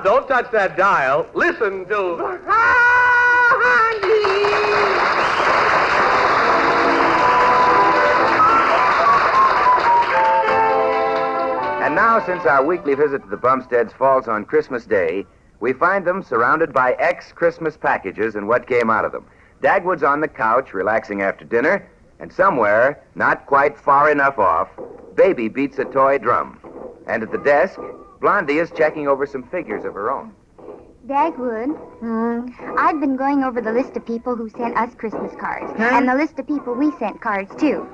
Don't touch that dial. Listen to... And now, since our weekly visit to the Bumsteads falls on Christmas Day, we find them surrounded by ex-Christmas packages and what came out of them. Dagwood's on the couch, relaxing after dinner, and somewhere, not quite far enough off, Baby beats a toy drum. And at the desk, Blondie is checking over some figures of her own. Dagwood, I've been going over the list of people who sent us Christmas cards, and the list of people we sent cards to.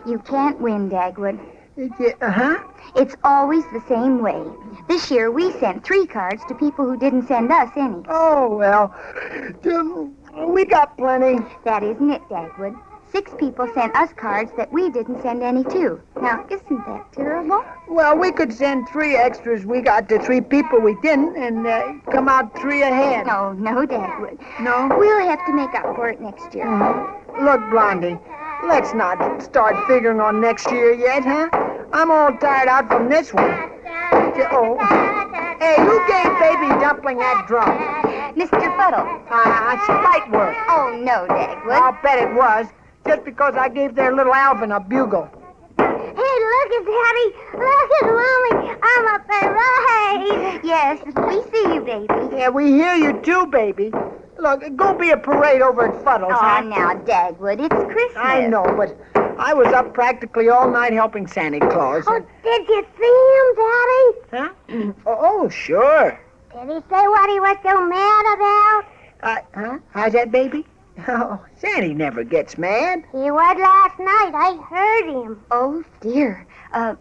You can't win, Dagwood. It's always the same way. This year, we sent 3 cards to people who didn't send us any. Oh, well, we got plenty. That isn't it, Dagwood. 6 people sent us cards that we didn't send any to. Now, isn't that terrible? Well, we could send 3 extras we got to 3 people we didn't and come out 3 ahead. No, Dagwood. No? We'll have to make up for it next year. Look, Blondie, let's not start figuring on next year yet, huh? I'm all tired out from this one. Oh. Hey, who gave Baby Dumpling that drum? Mr. Fuddle. Spite work. Oh, no, Dagwood. I'll bet it was, just because I gave their little Alvin a bugle. Hey, look at Daddy. Look at Mommy. I'm a parade. Yes, we see you, baby. Yeah, we hear you too, baby. Look, go be a parade over at Fuddle's, huh? Now, Dagwood, it's Christmas. I know, but I was up practically all night helping Santa Claus. Oh, did you see him, Daddy? Huh? Oh, sure. Did he say what he was so mad about? How's that, baby? Oh, Sandy never gets mad. He was last night. I heard him. Oh, dear.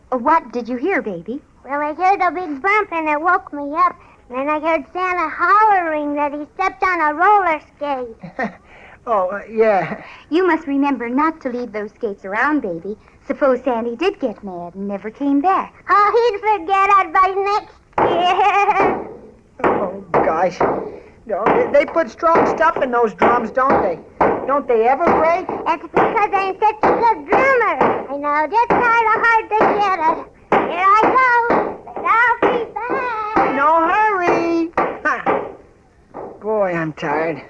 What did you hear, baby? Well, I heard a big bump and it woke me up. And then I heard Santa hollering that he stepped on a roller skate. Yeah. You must remember not to leave those skates around, baby. Suppose Sandy did get mad and never came back. Oh, he'd forget it by next year. Oh, gosh. No, they put strong stuff in those drums, don't they? Don't they ever break? That's because I'm such a good drummer. I know just how hard to get it. Here I go, but I'll be back. No hurry. Boy, I'm tired.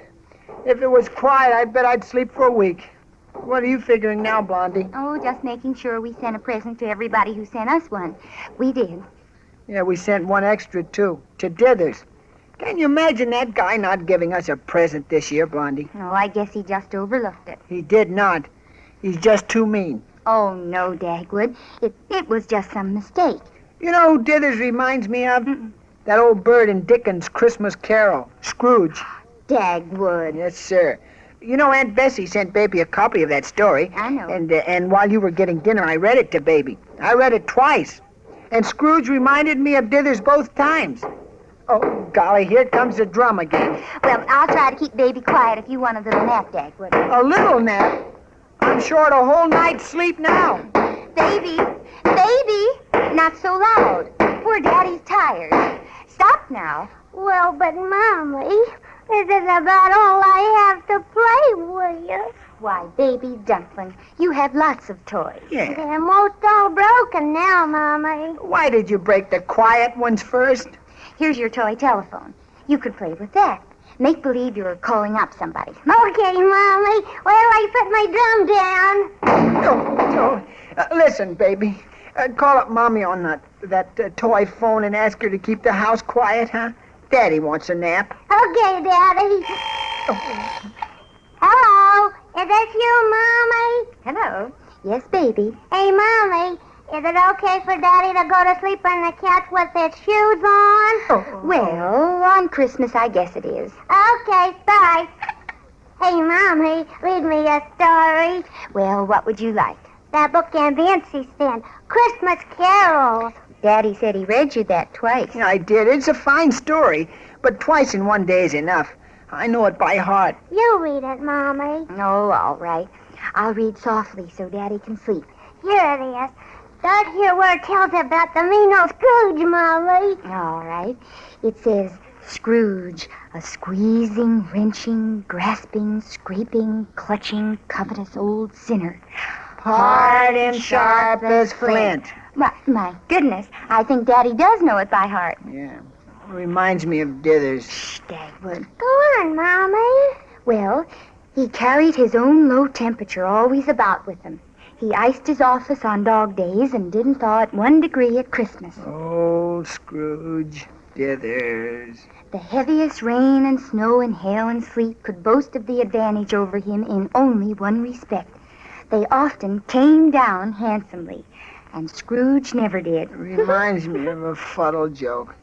If it was quiet, I bet I'd sleep for a week. What are you figuring now, Blondie? Oh, just making sure we sent a present to everybody who sent us one. We did. Yeah, we sent 1 extra, too, to Dithers. Can you imagine that guy not giving us a present this year, Blondie? Oh, I guess he just overlooked it. He did not. He's just too mean. Oh, no, Dagwood. It was just some mistake. You know who Dithers reminds me of? That old bird in Dickens' Christmas Carol, Scrooge. Dagwood. Yes, sir. You know, Aunt Bessie sent Baby a copy of that story. I know. And while you were getting dinner, I read it to Baby. I read it twice. And Scrooge reminded me of Dithers both times. Oh, golly, here comes the drum again. Well, I'll try to keep Baby quiet if you want a little nap, Dagwood. A little nap? I'm short a whole night's sleep now. Baby! Not so loud. Poor Daddy's tired. Stop now. Well, but Mommy, this is about all I have to play with. Why, Baby Dumpling, you have lots of toys. Yeah. They're most all broken now, Mommy. Why did you break the quiet ones first? Here's your toy telephone. You could play with that. Make believe you're calling up somebody. Okay, Mommy. Where do I put my drum down? Listen, Baby. Call up Mommy on that toy phone and ask her to keep the house quiet, huh? Daddy wants a nap. Okay, Daddy. Hello. Is this you, Mommy? Hello. Yes, Baby. Hey, Mommy. Is it okay for Daddy to go to sleep on the couch with his shoes on? Well, on Christmas, I guess it is. Okay, bye. Hey, Mommy, read me a story. Well, what would you like? That book Aunt Nancy sent, Christmas Carols. Daddy said he read you that twice. Yeah, I did. It's a fine story, but twice in one day is enough. I know it by heart. You read it, Mommy. Oh, all right. I'll read softly so Daddy can sleep. Here it is. Start here where it tells about the mean old Scrooge, Mommy. All right. It says, Scrooge, a squeezing, wrenching, grasping, scraping, clutching, covetous old sinner. Hard and sharp as flint. My goodness, I think Daddy does know it by heart. Yeah. Reminds me of Dithers. Shh, Dagwood. Go on, Mommy. Well, he carried his own low temperature always about with him. He iced his office on dog days and didn't thaw it 1 degree at Christmas. Old Scrooge. Dithers. The heaviest rain and snow and hail and sleet could boast of the advantage over him in only one respect. They often came down handsomely, and Scrooge never did. Reminds me of a fuddle joke.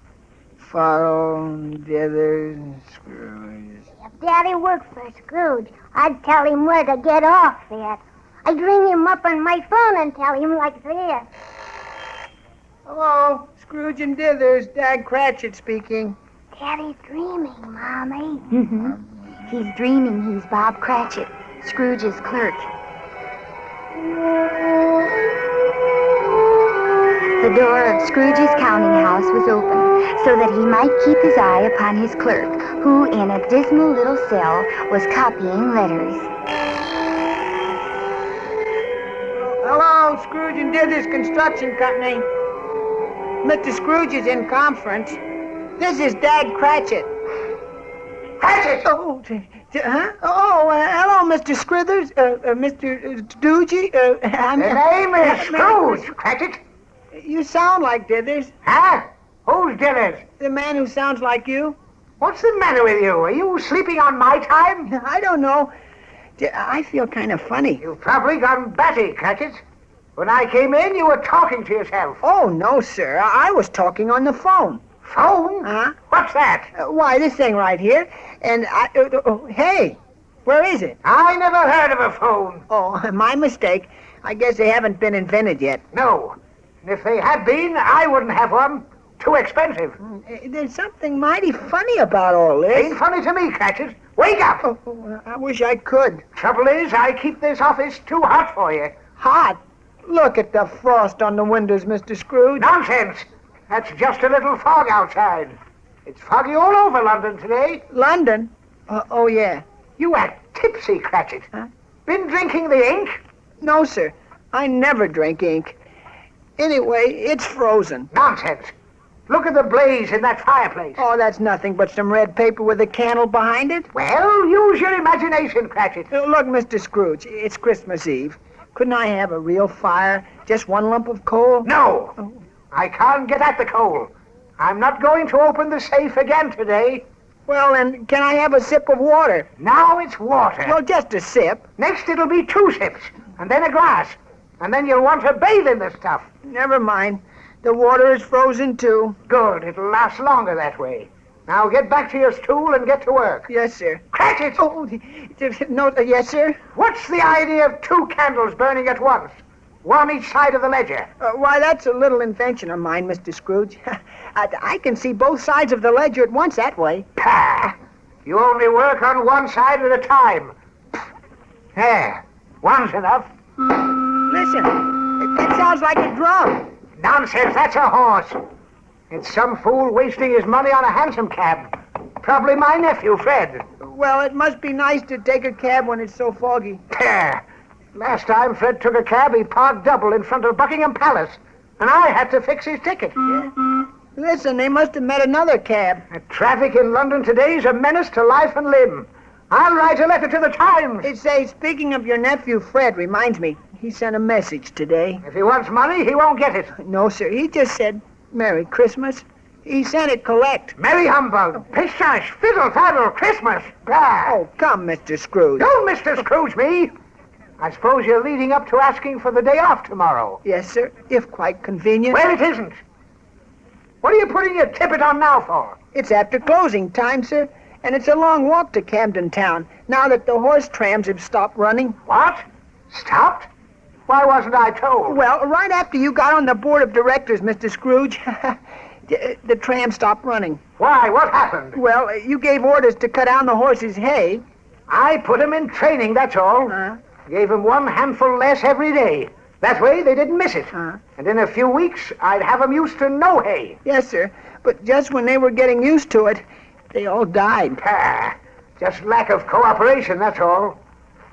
Fuddle, Dithers, Scrooge. If Daddy worked for Scrooge, I'd tell him where to get off at. I'd ring him up on my phone and tell him like this. Hello, Scrooge and Dithers. Dag Cratchit speaking. Daddy's dreaming, Mommy. Mm-hmm. He's dreaming he's Bob Cratchit, Scrooge's clerk. The door of Scrooge's counting house was open so that he might keep his eye upon his clerk, who in a dismal little cell was copying letters. Hello, Scrooge and Dithers Construction Company. Mr. Scrooge is in conference. This is Dag Cratchit. Cratchit! Oh, huh? Hello, Mr. Scrithers, Mr. Doogie. The name is Scrooge, Cratchit. You sound like Dithers. Huh? Who's Dithers? The man who sounds like you. What's the matter with you? Are you sleeping on my time? I don't know. I feel kind of funny. You've probably gone batty, Cratchit. When I came in, you were talking to yourself. Oh, no, sir. I was talking on the phone. Phone? Huh? What's that? Why, this thing right here. And hey, where is it? I never heard of a phone. Oh, my mistake. I guess they haven't been invented yet. No. And if they had been, I wouldn't have one. Too expensive. There's something mighty funny about all this. Ain't funny to me, Cratchit. Wake up! Oh, I wish I could. Trouble is, I keep this office too hot for you. Hot? Look at the frost on the windows, Mr. Scrooge. Nonsense! That's just a little fog outside. It's foggy all over London today. London? Oh, yeah. You act tipsy, Cratchit. Huh? Been drinking the ink? No, sir. I never drink ink. Anyway, it's frozen. Nonsense. Look at the blaze in that fireplace. Oh, that's nothing but some red paper with a candle behind it. Well, use your imagination, Cratchit. Look, Mr. Scrooge, it's Christmas Eve. Couldn't I have a real fire? Just one lump of coal? No. Oh. I can't get at the coal. I'm not going to open the safe again today. Well, then, can I have a sip of water? Now it's water. Well, just a sip. Next it'll be 2 sips, and then a glass. And then you'll want to bathe in the stuff. Never mind. The water is frozen, too. Good. It'll last longer that way. Now get back to your stool and get to work. Yes, sir. Cratchit! Oh, no, yes, sir? What's the idea of 2 candles burning at once? One each side of the ledger. Why, that's a little invention of mine, Mr. Scrooge. I can see both sides of the ledger at once that way. Pah! You only work on one side at a time. There. One's enough. Listen, that sounds like a drum. Nonsense, that's a horse. It's some fool wasting his money on a hansom cab. Probably my nephew, Fred. Well, it must be nice to take a cab when it's so foggy. Pah! Last time Fred took a cab, he parked double in front of Buckingham Palace, and I had to fix his ticket. Yeah. Listen, they must have met another cab. The traffic in London today is a menace to life and limb. I'll write a letter to the Times. It says, speaking of your nephew, Fred, reminds me, he sent a message today. If he wants money, he won't get it. No, sir, he just said, Merry Christmas. He sent it collect. Merry humbug, pish-tush, fiddle-faddle, Christmas. Bah! Oh, come, Mr. Scrooge. Don't Mr. Scrooge me. I suppose you're leading up to asking for the day off tomorrow. Yes, sir, if quite convenient. Well, it isn't. What are you putting your tippet on now for? It's after closing time, sir, and it's a long walk to Camden Town, now that the horse trams have stopped running. What? Stopped? Why wasn't I told? Well, right after you got on the board of directors, Mr. Scrooge, the tram stopped running. Why? What happened? Well, you gave orders to cut down the horses' hay. I put them in training, that's all. Gave them 1 handful less every day. That way they didn't miss it. And in a few weeks, I'd have them used to no hay. Yes, sir. But just when they were getting used to it, they all died. Pah! Just lack of cooperation, that's all.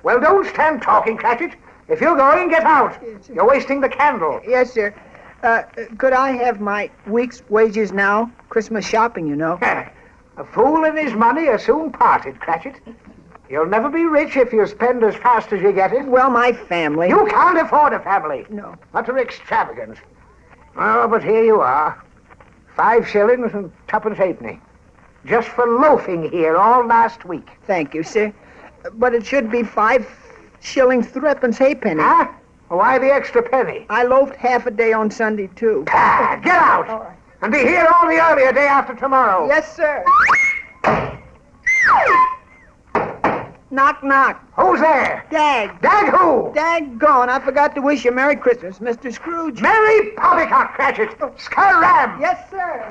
Well, don't stand talking, Cratchit. If you're going, get out. Yes, sir. You're wasting the candle. Yes, sir. Could I have my week's wages now? Christmas shopping, you know. A fool and his money are soon parted, Cratchit. You'll never be rich if you spend as fast as you get it. Well, my family... You can't afford a family. No. Utter extravagance. Oh, but here you are. 5 shillings and 2 halfpenny. Just for loafing here all last week. Thank you, sir. But it should be 5 shillings 3 halfpenny. Huh? Why the extra penny? I loafed half a day on Sunday, too. Ah, get out! All right. And be here all the earlier day after tomorrow. Yes, sir. Knock, knock. Who's there? Dag. Dag who? Daggone, I forgot to wish you Merry Christmas, Mr. Scrooge. Merry Poppycock, Cratchit. Scaram. Yes, sir.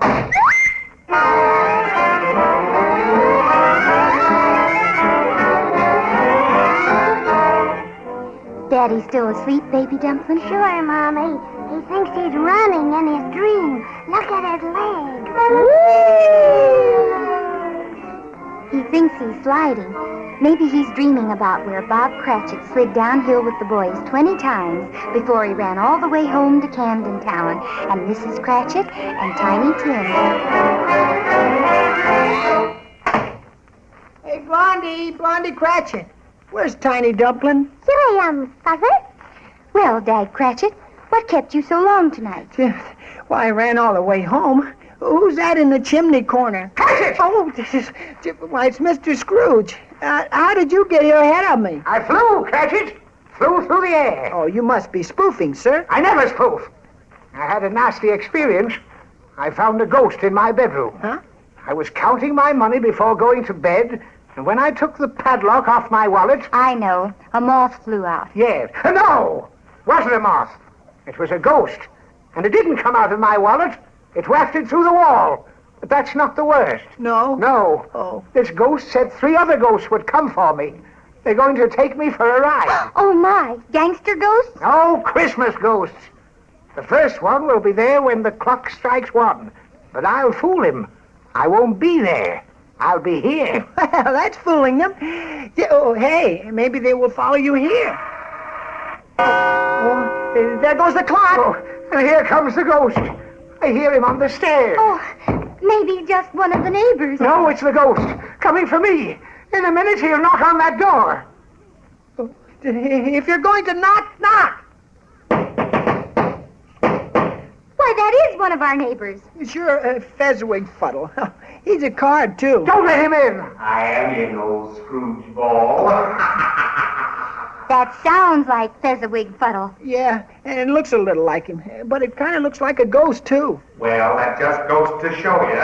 Daddy's still asleep, baby Dumpling? Sure, Mommy. He thinks he's running in his dream. Look at his leg. He thinks he's sliding. Maybe he's dreaming about where Bob Cratchit slid downhill with the boys 20 times before he ran all the way home to Camden Town and Mrs. Cratchit and Tiny Tim. Hey, Blondie Cratchit. Where's Tiny Dumpling? Here I am, Father. Well, Dag Cratchit, what kept you so long tonight? Why, I ran all the way home. Who's that in the chimney corner? Cratchit! Oh, why, it's Mr. Scrooge. How did you get here ahead of me? I flew, Cratchit. Flew through the air. Oh, you must be spoofing, sir. I never spoof. I had a nasty experience. I found a ghost in my bedroom. Huh? I was counting my money before going to bed, and when I took the padlock off my wallet... I know. A moth flew out. Yes. No! Wasn't a moth. It was a ghost. And it didn't come out of my wallet. It wafted through the wall. But that's not the worst. No? No. Oh. This ghost said 3 other ghosts would come for me. They're going to take me for a ride. Oh, my. Gangster ghosts? Oh, Christmas ghosts. The first one will be there when the clock strikes 1. But I'll fool him. I won't be there. I'll be here. Well, that's fooling them. Yeah, oh, hey, maybe they will follow you here. Oh, there goes the clock. Oh, and here comes the ghost. I hear him on the stairs. Oh, maybe just one of the neighbors. No, it's the ghost. Coming for me. In a minute, he'll knock on that door. Oh, if you're going to knock, knock. Why, that is one of our neighbors. Sure, Fezziwig Fuddle. He's a card, too. Don't let him in. I am in, old Scrooge ball. That sounds like Fezziwig Fuddle. Yeah, and it looks a little like him. But it kind of looks like a ghost, too. Well, that just goes to show you.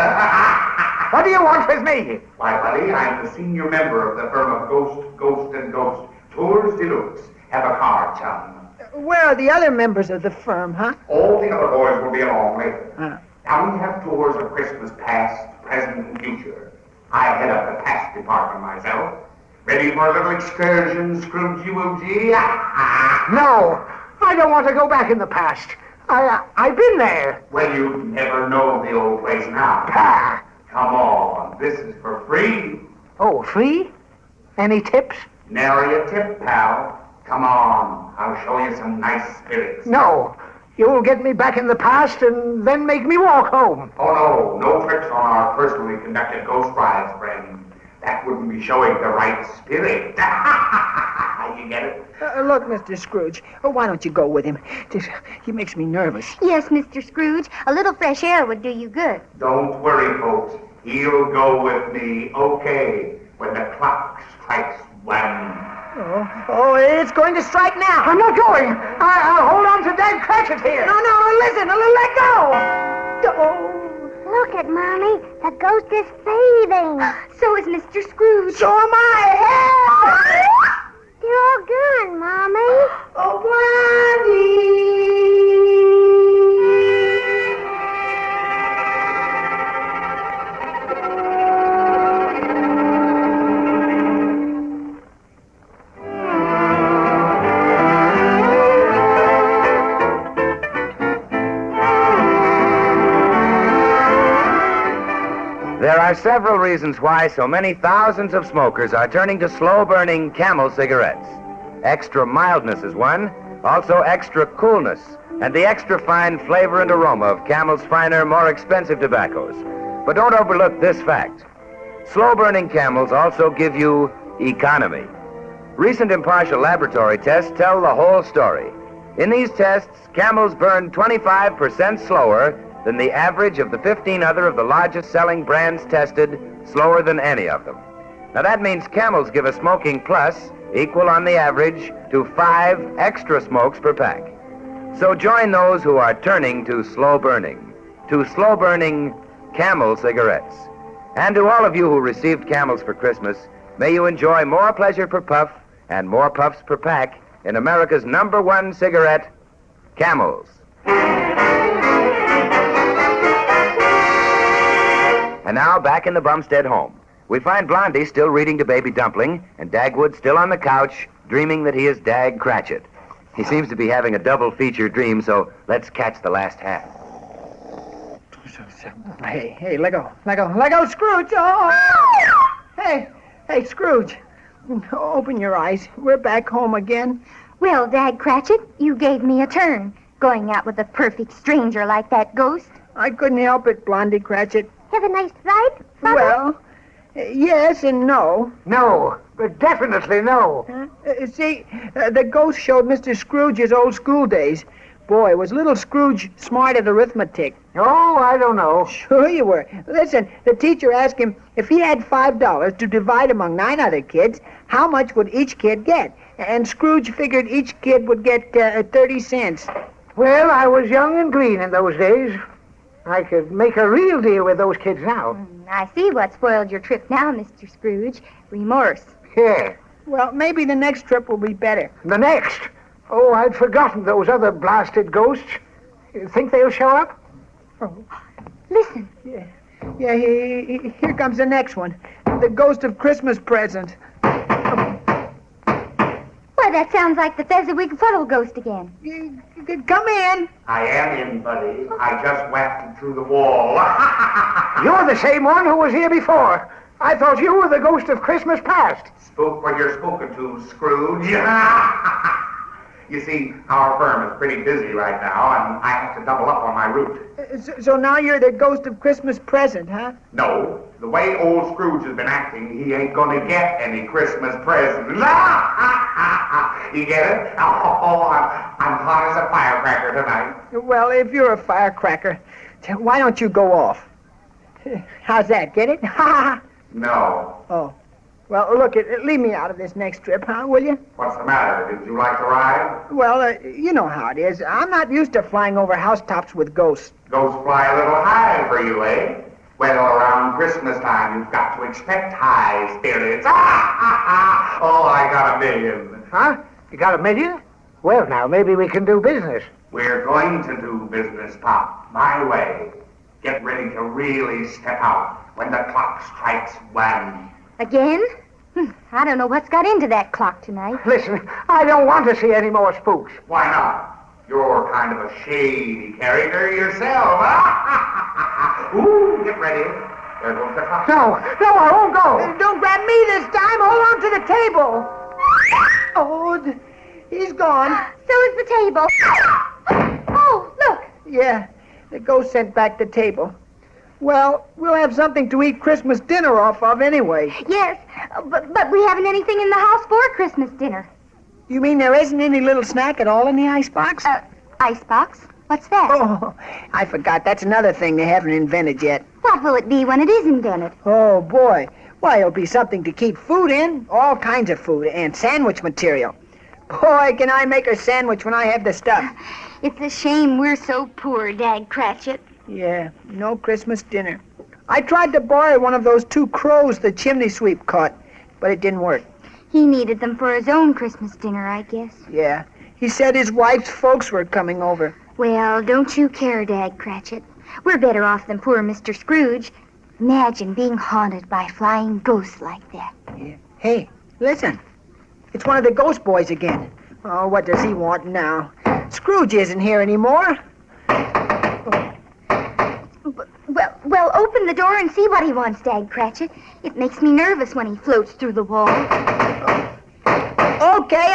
What do you want with me? Why, buddy, I'm the senior member of the firm of Ghost and Ghost. Tours de luxe. Have a card, chum. Where are the other members of the firm, huh? All the other boys will be along later. Huh. Now, we have tours of Christmas past, present, and future. I head up the past department myself. Ready for a little excursion, Scroogey-woogey? No, I don't want to go back in the past. I've been there. Well, you never know the old place now. Ah. Come on, this is for free. Oh, free? Any tips? Nary a tip, pal. Come on, I'll show you some nice spirits. No. You'll get me back in the past and then make me walk home. Oh, no tricks on our personally conducted ghost rides, friend. That wouldn't be showing the right spirit. You get it? Look, Mr. Scrooge, why don't you go with him? He makes me nervous. Yes, Mr. Scrooge. A little fresh air would do you good. Don't worry, folks. He'll go with me, okay, when the clock strikes 1. Oh, it's going to strike now. I'm not going. I'll hold on to Dag Cratchit here. No, listen, let go. Oh. Look at Mommy. The ghost is fading. So is Mr. Scrooge. So am I. Help! They're all gone, Mommy. Oh, There are several reasons why so many thousands of smokers are turning to slow-burning Camel cigarettes. Extra mildness is one, also extra coolness, and the extra fine flavor and aroma of Camel's finer, more expensive tobaccos. But don't overlook this fact. Slow-burning Camels also give you economy. Recent impartial laboratory tests tell the whole story. In these tests, Camels burn 25% slower than the average of the 15 other of the largest selling brands tested, slower than any of them. Now that means Camels give a smoking plus equal on the average to 5 extra smokes per pack. So join those who are turning to slow burning Camel cigarettes. And to all of you who received Camels for Christmas, may you enjoy more pleasure per puff and more puffs per pack in America's #1 cigarette, Camels. And now, back in the Bumstead home, we find Blondie still reading to baby Dumpling, and Dagwood still on the couch, dreaming that he is Dag Cratchit. He seems to be having a double feature dream, so let's catch the last half. Hey, let go, Scrooge! Oh! Hey, Scrooge, open your eyes. We're back home again. Well, Dag Cratchit, you gave me a turn, going out with a perfect stranger like that ghost. I couldn't help it, Blondie Cratchit. Have a nice ride, Father? Well, yes and no. No, but definitely no. See, the ghost showed Mr. Scrooge his old school days. Boy, was little Scrooge smart at arithmetic. Oh, I don't know. Sure you were. Listen, the teacher asked him if he had $5 to divide among 9 other kids, how much would each kid get? And Scrooge figured each kid would get 30 cents. Well, I was young and green in those days. I could make a real deal with those kids now. I see what spoiled your trip now, Mr. Scrooge. Remorse. Yeah. Well, maybe the next trip will be better. The next? Oh, I'd forgotten those other blasted ghosts. You think they'll show up? Oh. Listen. Yeah, here comes the next one. The ghost of Christmas present. Why, that sounds like the Fezziwig Fuddle ghost again. Come in. I am in, buddy. I just whacked through the wall. You're the same one who was here before. I thought you were the ghost of Christmas past. Spook when you're spoken to, Scrooge. You see, our firm is pretty busy right now, and I have to double up on my route. So now you're the ghost of Christmas present, huh? No, the way old Scrooge has been acting, he ain't gonna get any Christmas presents. You get it? Oh, I'm hot as a firecracker tonight. Well, if you're a firecracker, why don't you go off? How's that? Get it? No. Oh. Well, look, leave me out of this next trip, huh, will you? What's the matter? Did you like to ride? Well, you know how it is. I'm not used to flying over housetops with ghosts. Ghosts fly a little high for you, eh? Well, around Christmas time, you've got to expect high spirits. Oh, I got $1 million. Huh? You got $1 million? Well, now, maybe we can do business. We're going to do business, Pop, my way. Get ready to really step out when the clock strikes 1. Again? I don't know what's got into that clock tonight. Listen, I don't want to see any more spooks. Why not? You're kind of a shady character yourself. Ooh, get ready. There goes the clock. No, I won't go. Don't grab me this time. Hold on to the table. Oh, he's gone. So is the table. Oh, look. Yeah, the ghost sent back the table. Well, we'll have something to eat Christmas dinner off of anyway. Yes, but we haven't anything in the house for Christmas dinner. You mean there isn't any little snack at all in the icebox? Icebox? What's that? Oh, I forgot. That's another thing they haven't invented yet. What will it be when it is invented? Oh, boy. Why, it'll be something to keep food in. All kinds of food and sandwich material. Boy, can I make a sandwich when I have the stuff. It's a shame we're so poor, Dag Cratchit. Yeah, no Christmas dinner. I tried to borrow one of those 2 crows the chimney sweep caught, but it didn't work. He needed them for his own Christmas dinner, I guess. Yeah, he said his wife's folks were coming over. Well, don't you care, Dag Cratchit. We're better off than poor Mr. Scrooge. Imagine being haunted by flying ghosts like that. Yeah. Hey, listen. It's one of the ghost boys again. Oh, what does he want now? Scrooge isn't here anymore. Well, open the door and see what he wants, Dag Cratchit. It makes me nervous when he floats through the wall. Okay,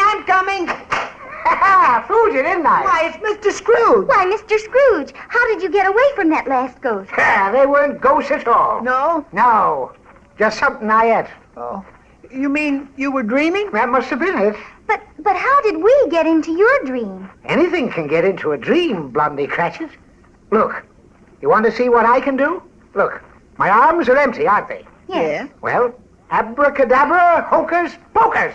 I'm coming. Ha! Fooled you, didn't I? Why, it's Mr. Scrooge. Why, Mr. Scrooge, how did you get away from that last ghost? They weren't ghosts at all. No? No. Just something I ate. Oh. You mean you were dreaming? That must have been it. But how did we get into your dream? Anything can get into a dream, Blondie Cratchit. Look, you want to see what I can do? Look, my arms are empty, aren't they? Yes. Well, abracadabra, hocus pocus.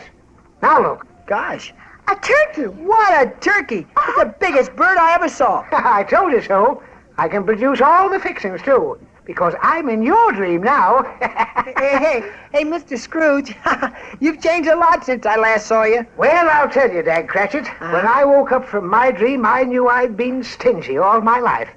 Now look. Gosh. A turkey. What a turkey. It's the biggest bird I ever saw. I told you so. I can produce all the fixings, too, because I'm in your dream now. Hey, Mr. Scrooge, you've changed a lot since I last saw you. Well, I'll tell you, Dag Cratchit. When I woke up from my dream, I knew I'd been stingy all my life.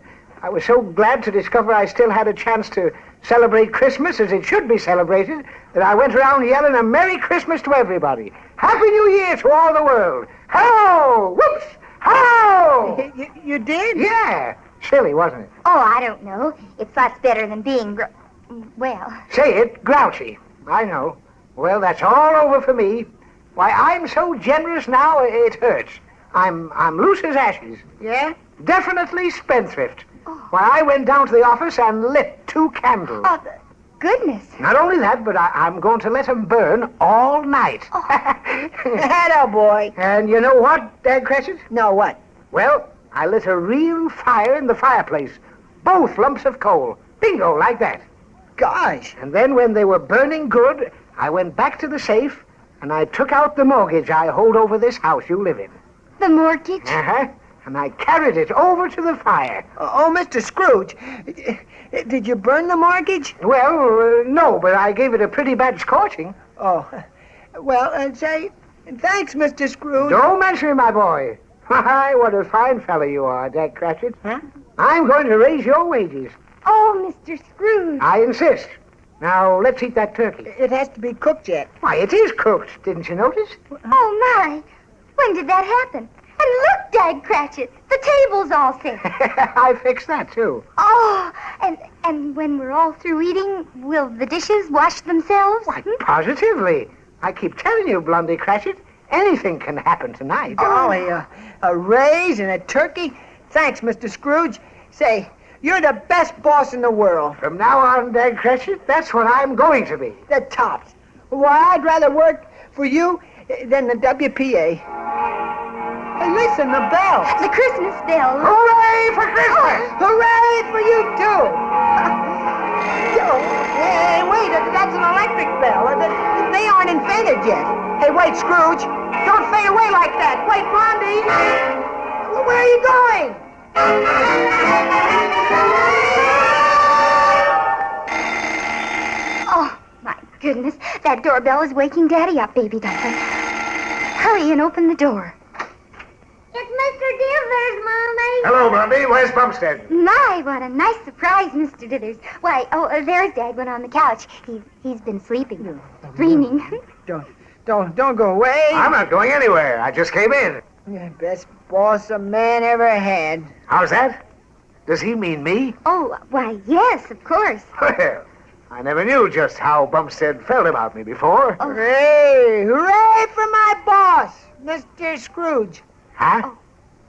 I was so glad to discover I still had a chance to celebrate Christmas as it should be celebrated that I went around yelling a Merry Christmas to everybody. Happy New Year to all the world. Ho! Whoops! Ho! You did? Yeah. Silly, wasn't it? Oh, I don't know. It's lots better than being well. Say it, grouchy. I know. Well, that's all over for me. Why, I'm so generous now, it hurts. I'm loose as ashes. Yeah? Definitely spendthrift. Why, I went down to the office and lit 2 candles. Oh, goodness. Not only that, but I'm going to let 'em burn all night. Atta boy. And you know what, Dag Cratchit? No, what? Well, I lit a real fire in the fireplace. Both lumps of coal. Bingo, like that. Gosh. And then when they were burning good, I went back to the safe and I took out the mortgage I hold over this house you live in. The mortgage? Uh-huh. And I carried it over to the fire. Oh, Mr. Scrooge, did you burn the mortgage? Well, no, but I gave it a pretty bad scorching. Oh, well, say, thanks, Mr. Scrooge. Don't mention it, my boy. Why, what a fine fellow you are, Dag Cratchit. Huh? I'm going to raise your wages. Oh, Mr. Scrooge. I insist. Now, let's eat that turkey. It has to be cooked yet. Why, it is cooked, didn't you notice? Oh, my. When did that happen? And look, Dag Cratchit, the table's all set. I fixed that, too. Oh, and when we're all through eating, will the dishes wash themselves? Why, positively. I keep telling you, Blondie Cratchit, anything can happen tonight. Golly, a raise and a turkey? Thanks, Mr. Scrooge. Say, you're the best boss in the world. From now on, Dag Cratchit, that's what I'm going to be. The tops. Why, I'd rather work for you than the WPA. Hey, listen, the bell. The Christmas bell. Hooray for Christmas! Hooray for you, too. Hey, wait, that's an electric bell. They aren't invented yet. Hey, wait, Scrooge. Don't fade away like that. Wait, Blondie. Where are you going? Oh, my goodness. That doorbell is waking Daddy up, Baby Dumpling. Hurry and open the door. It's Mr. Dithers, Mommy. Hello, Blondie. Where's Bumstead? My, what a nice surprise, Mr. Dithers. Why, there's Dagwood on the couch. He's been sleeping, dreaming. Don't go away. I'm not going anywhere. I just came in. Yeah, best boss a man ever had. How's that? Does he mean me? Oh, why, yes, of course. Well, I never knew just how Bumstead felt about me before. Oh. Hooray! Hooray for my boss, Mr. Scrooge. Huh?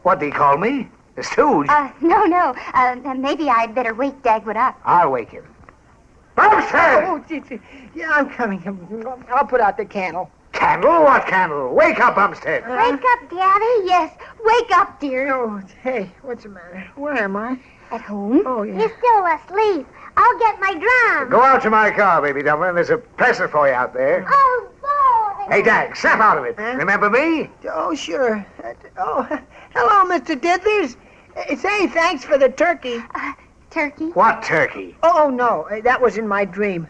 What'd he call me? The Stooge? No. Maybe I'd better wake Dagwood up. I'll wake him. Bumstead! Oh, yeah, I'm coming. I'll put out the candle. Candle? What candle? Wake up, Bumstead. Wake up, Daddy. Yes, wake up, dear. Oh, hey, what's the matter? Where am I? At home? Oh, yeah. He's still asleep. I'll get my drum. Go out to my car, Baby Dumpling. There's a present for you out there. Oh, boy. Hey, Dag, snap out of it. Huh? Remember me? Oh, sure. Hello, Mr. Dithers. Say, thanks for the turkey. Turkey? What turkey? Oh, no, that was in my dream.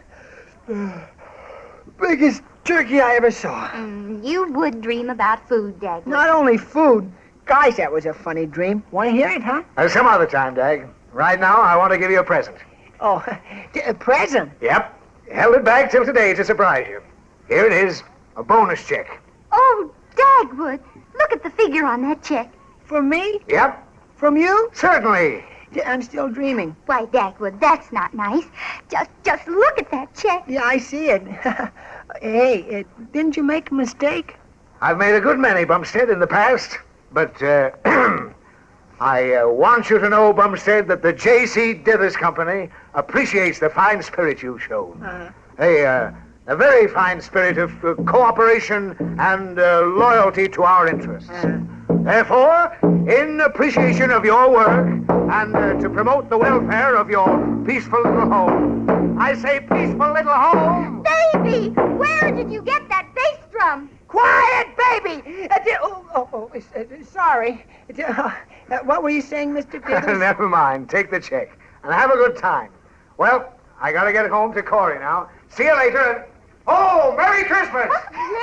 Biggest turkey I ever saw. You would dream about food, Dagwood. Not only food. Gosh, that was a funny dream. Want to hear it, huh? Some other time, Dag. Right now, I want to give you a present. Oh, a present? Yep. Held it back till today to surprise you. Here it is, a bonus check. Oh, Dagwood, look at the figure on that check. For me? Yep, From you? certainly. I'm still dreaming. Why, Dagwood, that's not nice. Just look at that check. Yeah, I see it. Hey, didn't you make a mistake? I've made a good many, Bumstead, in the past. But, I want you to know, Bumstead, that the J.C. Dithers Company appreciates the fine spirit you've shown. A very fine spirit of cooperation and loyalty to our interests. Therefore, in appreciation of your work and to promote the welfare of your peaceful little home, I say peaceful little home. Baby, where did you get that bass drum? Quiet, baby! Sorry. What were you saying, Mr. Dithers? Never mind. Take the check and have a good time. Well, I gotta get home to Corey now. See you later. And oh, Merry Christmas!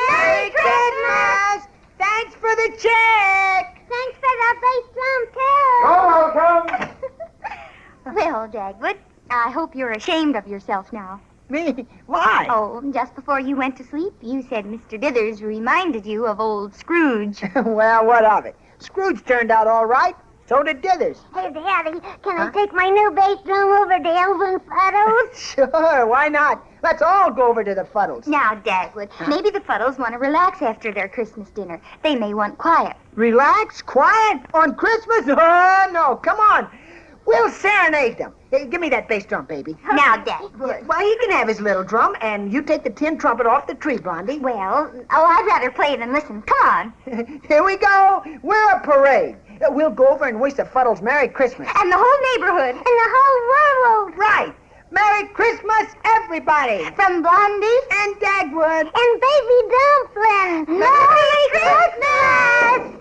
Merry Christmas! Thanks for the check! Thanks for the bass drum, too. You're welcome. Well, Dagwood, I hope you're ashamed of yourself now. Me? Why? Oh, just before you went to sleep, you said Mr. Dithers reminded you of old Scrooge. Well, what of it? Scrooge turned out all right. So did Dithers. Hey, Daddy, can I take my new bass drum over to Elvin Fuddles? Sure, why not? Let's all go over to the Fuddles. Now, Dagwood, maybe the Fuddles want to relax after their Christmas dinner. They may want quiet. Relax? Quiet? On Christmas? Oh, no. Come on. We'll serenade them. Hey, give me that bass drum, baby. Now, Dagwood. Well, he can have his little drum, and you take the tin trumpet off the tree, Blondie. Well, I'd rather play than listen. Come on. Here we go. We're a parade. We'll go over and wish the Fuddles Merry Christmas. And the whole neighborhood. And the whole world. Right. Merry Christmas, everybody. From Blondie And Dagwood. And Baby Dumpling. Merry Christmas!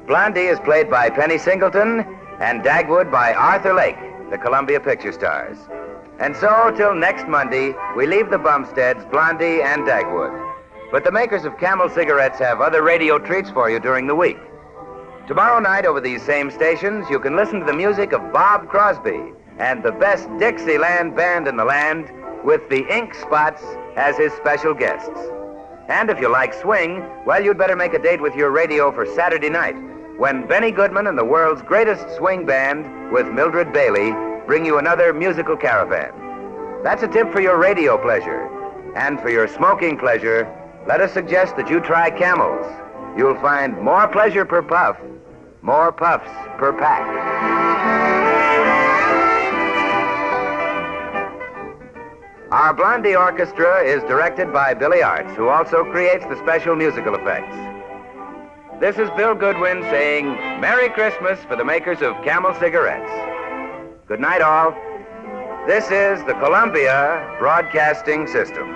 Blondie is played by Penny Singleton and Dagwood by Arthur Lake, the Columbia Picture Stars. And so, till next Monday, we leave the Bumsteads, Blondie, and Dagwood. But the makers of Camel cigarettes have other radio treats for you during the week. Tomorrow night, over these same stations, you can listen to the music of Bob Crosby and the best Dixieland band in the land with the Ink Spots as his special guests. And if you like swing, well, you'd better make a date with your radio for Saturday night, when Benny Goodman and the world's greatest swing band with Mildred Bailey bring you another musical caravan. That's a tip for your radio pleasure. And for your smoking pleasure, let us suggest that you try Camels. You'll find more pleasure per puff, more puffs per pack. Our Blondie Orchestra is directed by Billy Arts, who also creates the special musical effects. This is Bill Goodwin saying Merry Christmas for the makers of Camel cigarettes. Good night, all. This is the Columbia Broadcasting System.